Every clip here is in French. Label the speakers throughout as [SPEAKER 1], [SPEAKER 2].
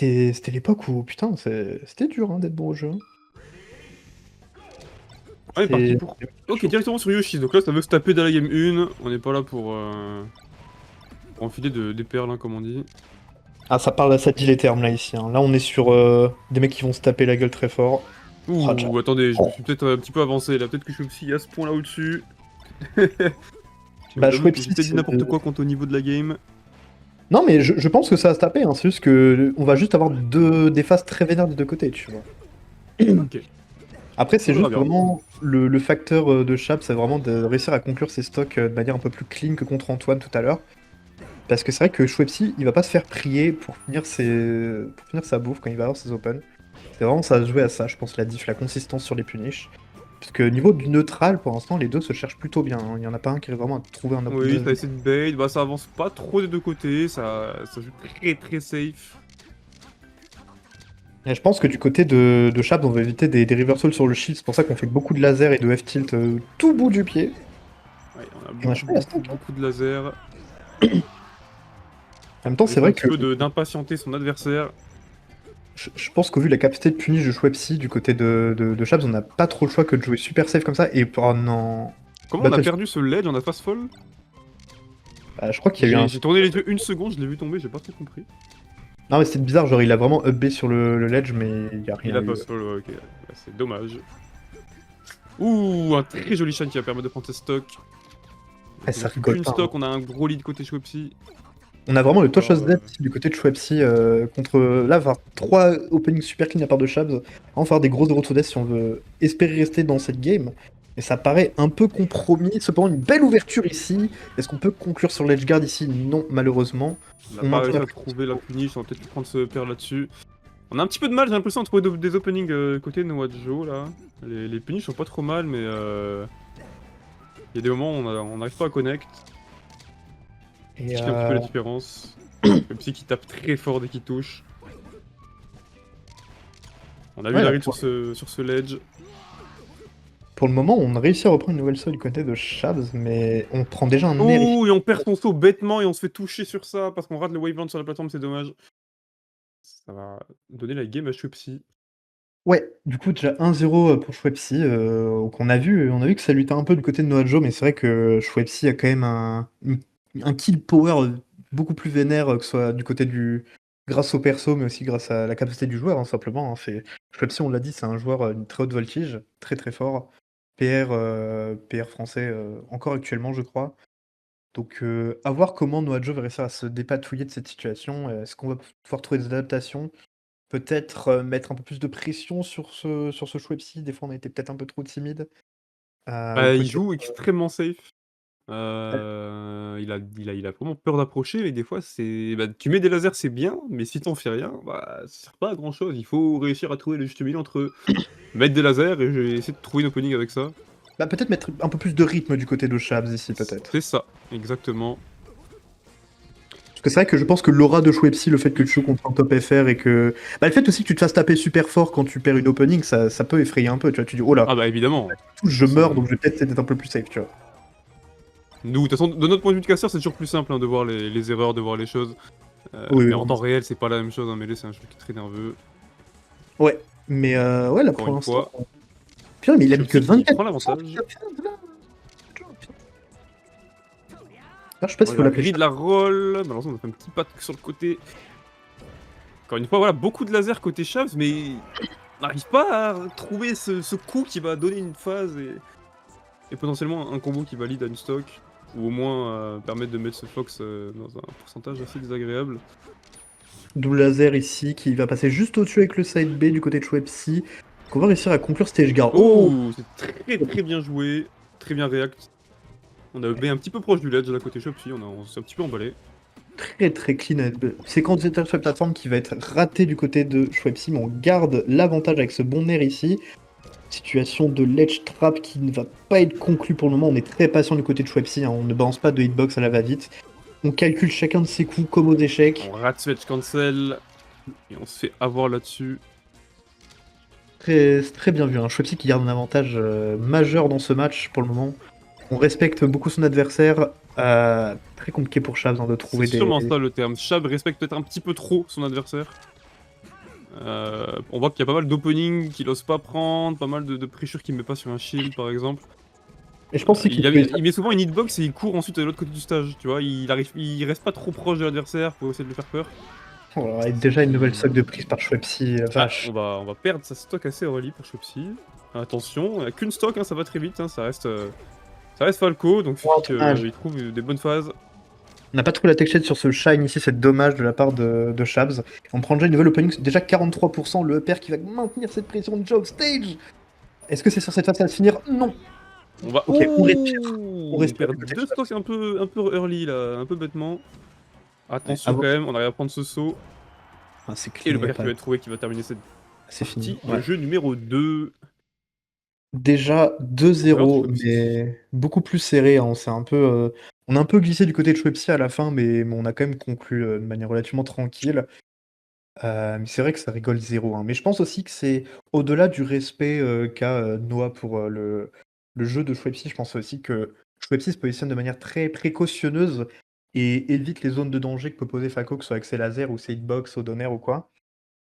[SPEAKER 1] c'était l'époque où, putain, c'était dur d'être bon au jeu.
[SPEAKER 2] On est parti
[SPEAKER 1] C'est-
[SPEAKER 2] pour... Ok, directement sur Yoshi, donc là ça veut se taper dans la game 1, on n'est pas là pour enfiler des perles, comme on dit.
[SPEAKER 1] Ah, ça dit les termes là ici. Là, on est sur des mecs qui vont se taper la gueule très fort. Oh,
[SPEAKER 2] Ouh, attendez, je me suis peut-être un petit peu avancé là, peut-être que je suis à ce point là au-dessus.
[SPEAKER 1] Bah,
[SPEAKER 2] J'avoue que
[SPEAKER 1] Schweppes,
[SPEAKER 2] j'ai peut-être dit n'importe quoi quant au niveau de la game.
[SPEAKER 1] Non, mais je pense que ça va se taper. C'est juste que on va juste avoir des phases très vénères des deux côtés, tu vois.
[SPEAKER 2] Ok.
[SPEAKER 1] Après, c'est
[SPEAKER 2] On verra
[SPEAKER 1] juste
[SPEAKER 2] bien.
[SPEAKER 1] vraiment le facteur de Chap, c'est vraiment de réussir à conclure ses stocks de manière un peu plus clean que contre Antoine tout à l'heure. Parce que c'est vrai que Schweppes, il va pas se faire prier pour finir sa bouffe quand il va avoir ses open. C'est vraiment ça à jouer à ça, je pense, la diff, la consistance sur les punish. Parce que niveau du neutral, pour l'instant, les deux se cherchent plutôt bien. Il y en a pas un qui arrive vraiment à trouver un
[SPEAKER 2] Oui,
[SPEAKER 1] optimal.
[SPEAKER 2] ça essaie de bait, bah ça avance pas trop des deux côtés, ça joue très safe.
[SPEAKER 1] Et je pense que du côté de Chap, on va éviter des reversals sur le shield. C'est pour ça qu'on fait beaucoup de laser et de F-tilt tout bout du pied.
[SPEAKER 2] Ouais, on a
[SPEAKER 1] Et on a chopé la stack, hein.
[SPEAKER 2] beaucoup de laser.
[SPEAKER 1] En même temps,
[SPEAKER 2] On
[SPEAKER 1] c'est
[SPEAKER 2] risque un
[SPEAKER 1] vrai
[SPEAKER 2] petit
[SPEAKER 1] que
[SPEAKER 2] peu d'impatienter son adversaire.
[SPEAKER 1] je pense qu'au vu de la capacité de punish de Schweppes du côté de Shabs, on n'a pas trop le choix que de jouer super safe comme ça. Et pendant
[SPEAKER 2] Comment on a
[SPEAKER 1] Battle,
[SPEAKER 2] perdu ce ledge, on a fast fall?
[SPEAKER 1] je crois qu'il y a eu un.
[SPEAKER 2] J'ai tourné les yeux une seconde, je l'ai vu tomber, j'ai pas trop compris.
[SPEAKER 1] Non, mais c'était bizarre, genre il a vraiment upb sur le ledge, mais il n'y a
[SPEAKER 2] Il
[SPEAKER 1] rien
[SPEAKER 2] a
[SPEAKER 1] eu.
[SPEAKER 2] fast fall, ouais, ok. Bah, c'est dommage. Ouh, un très joli shine qui va permettre de prendre ses stocks.
[SPEAKER 1] Ouais,
[SPEAKER 2] Il
[SPEAKER 1] ça
[SPEAKER 2] n'a plus
[SPEAKER 1] rigole
[SPEAKER 2] qu'une
[SPEAKER 1] pas.
[SPEAKER 2] stock, on a un gros lead côté Schweppes.
[SPEAKER 1] On a vraiment le Tosh of
[SPEAKER 2] Alors,
[SPEAKER 1] Death du côté de Schweppes contre. Là, avoir 3 openings super clean à part de Shabs. On va faire des grosses retours death si on veut espérer rester dans cette game. Et ça paraît un peu compromis. Cependant, une belle ouverture ici. Est-ce qu'on peut conclure sur l'edge guard ici? Non, malheureusement.
[SPEAKER 2] on n'a
[SPEAKER 1] On
[SPEAKER 2] pas
[SPEAKER 1] maintient
[SPEAKER 2] réussi
[SPEAKER 1] la
[SPEAKER 2] à trouver la punish, on va peut-être prendre ce pair là-dessus. On a un petit peu de mal, j'ai l'impression, à trouver des openings côté Noajo là. Les punis sont pas trop mal, mais il y a des moments où on n'arrive pas à connect.
[SPEAKER 1] Et
[SPEAKER 2] Ce qui fait un petit peu la différence. Même si qui tape très fort dès qu'il touche. On a vu
[SPEAKER 1] ouais,
[SPEAKER 2] la
[SPEAKER 1] là,
[SPEAKER 2] read sur ce ledge.
[SPEAKER 1] pour le moment, on a réussi à reprendre une nouvelle seule du côté de Shabs, mais on prend déjà un air ici.
[SPEAKER 2] Ouh, et on perd son saut bêtement et on se fait toucher sur ça parce qu'on rate le waveland sur la plateforme, c'est dommage. Ça va donner la game à Schweppes.
[SPEAKER 1] Ouais, du coup, déjà 1-0 pour Schweppes. On a vu que ça luttait un peu du côté de Noajo, mais c'est vrai que Schweppes a quand même un kill power beaucoup plus vénère que ce soit du côté du. Grâce au perso, mais aussi grâce à la capacité du joueur, simplement. Schweppes, on l'a dit, c'est un joueur d'une très haute voltige, très très fort. PR français encore actuellement, je crois. Donc, à voir comment Noajo va réussir à se dépatouiller de cette situation. Est-ce qu'on va pouvoir trouver des adaptations? Peut-être mettre un peu plus de pression sur ce Schweppes. Des fois, on a été peut-être un peu trop timide. Ou
[SPEAKER 2] Bah, il
[SPEAKER 1] peut-être.
[SPEAKER 2] joue extrêmement safe.
[SPEAKER 1] Ouais,
[SPEAKER 2] Il a vraiment peur d'approcher, mais des fois, c'est. Bah, tu mets des lasers, c'est bien, mais si t'en fais rien, bah, ça sert pas à grand chose. Il faut réussir à trouver le juste milieu entre mettre des lasers et essayer de trouver une opening avec ça.
[SPEAKER 1] bah, peut-être mettre un peu plus de rythme du côté de Shabs ici, peut-être.
[SPEAKER 2] C'est ça, exactement.
[SPEAKER 1] Parce que c'est vrai que je pense que l'aura de Schweppes, le fait que tu joues contre un top FR et que. Bah, le fait aussi que tu te fasses taper super fort quand tu perds une opening, ça peut effrayer un peu. Tu vois, tu dis, oh là,
[SPEAKER 2] Ah bah évidemment.
[SPEAKER 1] je meurs,
[SPEAKER 2] C'est-
[SPEAKER 1] donc je vais peut-être essayer d'être un peu plus safe, tu vois.
[SPEAKER 2] Nous, de toute façon, de notre point de vue de casseur, c'est toujours plus simple de voir les erreurs, de voir les choses.
[SPEAKER 1] Oui,
[SPEAKER 2] Mais
[SPEAKER 1] oui,
[SPEAKER 2] en
[SPEAKER 1] non,
[SPEAKER 2] temps réel, c'est pas la même chose. Un mêlée, c'est un jeu qui est très nerveux.
[SPEAKER 1] ouais, mais ouais, là
[SPEAKER 2] Encore
[SPEAKER 1] pour
[SPEAKER 2] une
[SPEAKER 1] l'instant.
[SPEAKER 2] fois,
[SPEAKER 1] Putain, mais il a mis que
[SPEAKER 2] Chelsea qui
[SPEAKER 1] 24%.
[SPEAKER 2] prend l'avantage.
[SPEAKER 1] Ah, je sais pas
[SPEAKER 2] On
[SPEAKER 1] s'il faut
[SPEAKER 2] va
[SPEAKER 1] l'appeler
[SPEAKER 2] grid
[SPEAKER 1] Shabs.
[SPEAKER 2] la roll. Malheureusement, on a fait un petit pas sur le côté. Encore une fois, voilà, beaucoup de laser côté Shavs, mais on n'arrive pas à trouver ce coup qui va donner une phase et potentiellement un combo qui valide à une stock. Ou au moins permettre de mettre ce Fox dans un pourcentage assez désagréable.
[SPEAKER 1] Double laser ici qui va passer juste au-dessus avec le side B du côté de Schweppes. Qu'on va réussir à conclure stage guard. Oh!
[SPEAKER 2] Oh, c'est très bien joué. Très bien react. On a B un petit peu proche du ledge là côté shop, si on s'est un petit peu emballé.
[SPEAKER 1] Très très clean. Séquence d'état sur la plateforme qui va être ratée du côté de Schweppes, mais on garde l'avantage avec ce bon air ici. Situation de ledge trap qui ne va pas être conclue pour le moment. On est très patient du côté de Schweppes, on ne balance pas de hitbox à la va-vite. On calcule chacun de ses coups comme aux échecs.
[SPEAKER 2] On rate Switch Cancel et on se fait avoir là-dessus.
[SPEAKER 1] C'est très bien vu, Schweppes qui garde un avantage majeur dans ce match pour le moment. On respecte beaucoup son adversaire. Très compliqué pour Shabs de
[SPEAKER 2] C'est
[SPEAKER 1] trouver des.
[SPEAKER 2] sûrement ça le terme. Shab respecte peut-être un petit peu trop son adversaire. On voit qu'il y a pas mal d'openings qu'il ose pas prendre, pas mal de pressure qu'il met pas sur un shield par exemple.
[SPEAKER 1] Et je pense aussi qu'il peut...
[SPEAKER 2] Il met souvent une hitbox et il court ensuite de l'autre côté du stage, tu vois. Il reste pas trop proche de l'adversaire pour essayer de lui faire peur.
[SPEAKER 1] Oh, et déjà une nouvelle stock de prise par Schweppes, vache.
[SPEAKER 2] On va perdre sa stock assez early pour Schweppes. Attention, il n'y a qu'une stock, hein, ça va très vite, hein, ça reste Falco, donc
[SPEAKER 1] Oh,
[SPEAKER 2] il
[SPEAKER 1] dommage.
[SPEAKER 2] qu'il trouve des bonnes phases.
[SPEAKER 1] On n'a pas trouvé la tech shade sur ce shine ici, c'est dommage de la part de Shabs. On prend déjà une nouvelle opening, déjà 43%, le EPR qui va maintenir cette pression de job stage. Est-ce que c'est sur cette phase à se finir? Non.
[SPEAKER 2] On va...
[SPEAKER 1] Ok, on
[SPEAKER 2] On
[SPEAKER 1] respire
[SPEAKER 2] perd
[SPEAKER 1] du côté de
[SPEAKER 2] deux
[SPEAKER 1] Shabs.
[SPEAKER 2] stocks un peu early là, un peu bêtement. Attention
[SPEAKER 1] Ouais,
[SPEAKER 2] quand même, on arrive à prendre ce saut.
[SPEAKER 1] Ah, c'est
[SPEAKER 2] Et le
[SPEAKER 1] clean,
[SPEAKER 2] backer qui va être trouvé qui va terminer cette
[SPEAKER 1] c'est fini.
[SPEAKER 2] partie.
[SPEAKER 1] Ouais.
[SPEAKER 2] Le jeu numéro 2.
[SPEAKER 1] Déjà
[SPEAKER 2] Alors,
[SPEAKER 1] 2-0,
[SPEAKER 2] Schweppes.
[SPEAKER 1] mais beaucoup plus serré, hein. On a un peu glissé du côté de Schweppes à la fin, mais on a quand même conclu de manière relativement tranquille. Mais c'est vrai que ça rigole zéro, hein. Mais je pense aussi que c'est au-delà du respect qu'a Noah pour le jeu de Schweppes. Je pense aussi que Schweppes se positionne de manière très précautionneuse et évite les zones de danger que peut poser Falco, que ce soit avec ses lasers ou ses hitbox au Donner ou quoi.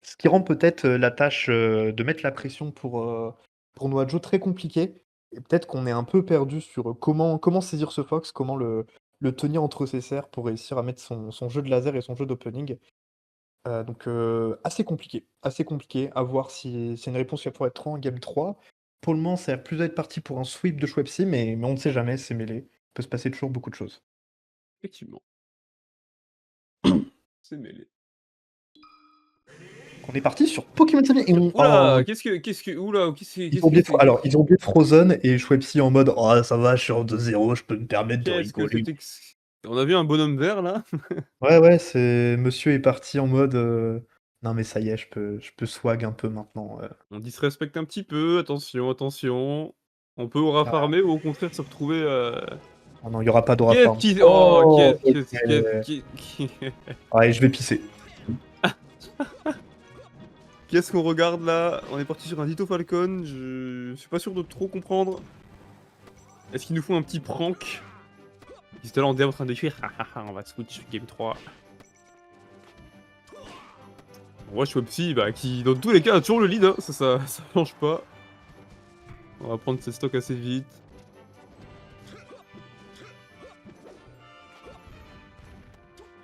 [SPEAKER 1] Ce qui rend peut-être la tâche de mettre la pression pour Noajo très compliquée. Et peut-être qu'on est un peu perdu sur comment saisir ce Fox, comment le tenir entre ses serres pour réussir à mettre son jeu de laser et son jeu d'opening. Donc assez compliqué, à voir si c'est une réponse qui va pouvoir être 3 en game 3. Pour le moment, ça a l'air plus être parti pour un sweep de Schweppes, mais on ne sait jamais, c'est mêlé. Il peut se passer toujours beaucoup de choses.
[SPEAKER 2] Effectivement. C'est mêlé.
[SPEAKER 1] On est parti sur Pokémon Stadium et
[SPEAKER 2] Oula,
[SPEAKER 1] oh,
[SPEAKER 2] oula,
[SPEAKER 1] ils ont oublié Frozen et Schweppes en mode oh ça va, je suis en 2-0, je peux me permettre de
[SPEAKER 2] qu'est-ce que
[SPEAKER 1] rigoler.
[SPEAKER 2] c'était que... On a vu un bonhomme vert là.
[SPEAKER 1] Ouais, c'est monsieur est parti en mode non mais ça y est, je peux swag un peu maintenant.
[SPEAKER 2] On disrespecte un petit peu, attention, attention. On peut aura
[SPEAKER 1] Ah,
[SPEAKER 2] farmer ou au contraire se retrouver...
[SPEAKER 1] oh non, il y aura pas d'aura
[SPEAKER 2] Qu'est-ce
[SPEAKER 1] farm.
[SPEAKER 2] qui... Oh,
[SPEAKER 1] Oh, ok.
[SPEAKER 2] qu'est-ce...
[SPEAKER 1] Allez, je vais pisser.
[SPEAKER 2] Qu'est-ce qu'on regarde là? On est parti sur un Ditto Falcon, je suis pas sûr de trop comprendre. Est-ce qu'ils nous font un petit prank? Ils étaient là en DM en train d'écrire, on va switch game 3. On voit Schweppes, bah, qui dans tous les cas a toujours le lead, hein. Ça change pas. On va prendre ses stocks assez vite.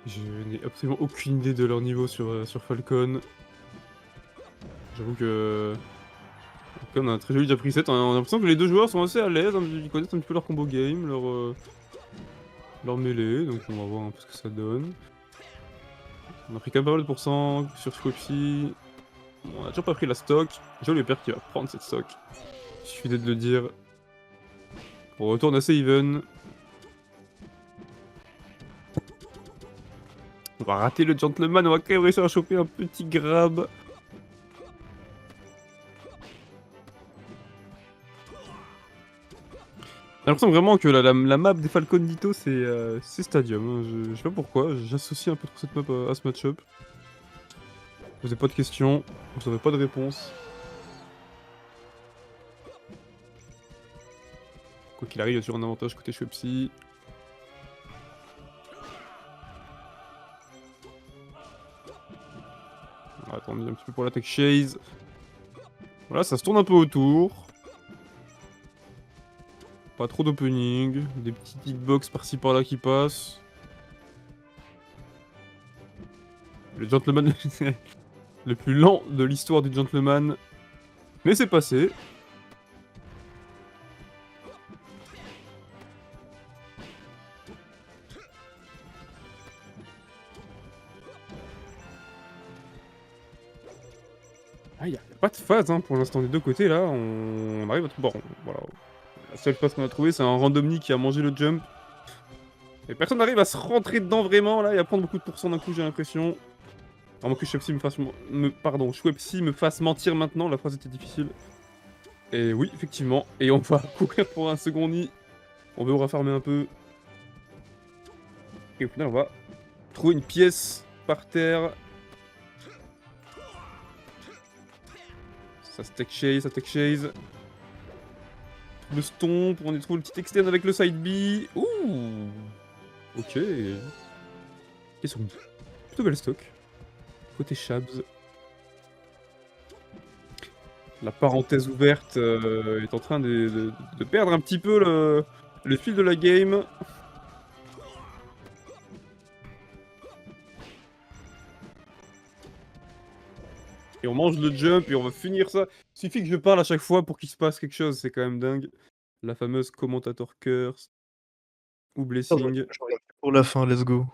[SPEAKER 2] Je n'ai absolument aucune idée de leur niveau sur Falcon. J'avoue que... On a un très joli déjà preset, on a l'impression que les deux joueurs sont assez à l'aise, hein, ils connaissent un petit peu leur combo game, leur mêlée, donc on va voir un peu ce que ça donne. On a pris quand même pas mal de pourcents sur Schweppes. On a toujours pas pris la stock. J'ai le père qui va prendre cette stock. Il suffit de le dire. On retourne assez even. On va rater le gentleman, on va quand même réussir à choper un petit grab. J'ai l'impression vraiment que la map des Falcon Ditto c'est Stadium. Hein. Je sais pas pourquoi, j'associe un peu trop cette map à ce match-up. Vous avez pas de questions, vous avez pas de réponse. Quoi qu'il arrive, il y a toujours un avantage côté Schweppes. On va attendre un petit peu pour l'attaque Chase. Voilà, ça se tourne un peu autour. Pas trop d'opening, des petites hitbox par-ci par-là qui passent. Le gentleman le plus lent de l'histoire du gentleman. Mais c'est passé. Ah, y a pas de phase hein, pour l'instant des deux côtés là. On arrive à trouver. Bon, voilà. La seule phase qu'on a trouvée, c'est un randomly qui a mangé le jump. Et personne n'arrive à se rentrer dedans vraiment là et à prendre beaucoup de pourcents d'un coup, j'ai l'impression. À moins que Schweppes me fasse mentir maintenant, la phrase était difficile. Et oui, effectivement. Et on va courir pour un second nid. On veut refarmer un peu. Et au final, on va trouver une pièce par terre. Ça tech chase. Le stomp, on y trouve le petit externe avec le side B. Ouh. Ok. Et sur plutôt belle stock. Côté Shabs. La parenthèse ouverte est en train de perdre un petit peu le fil de la game. Et on mange le jump et on va finir ça. Il suffit que je parle à chaque fois pour qu'il se passe quelque chose, c'est quand même dingue. La fameuse commentator curse ou blessing.
[SPEAKER 1] Je regarde pour la fin, let's go.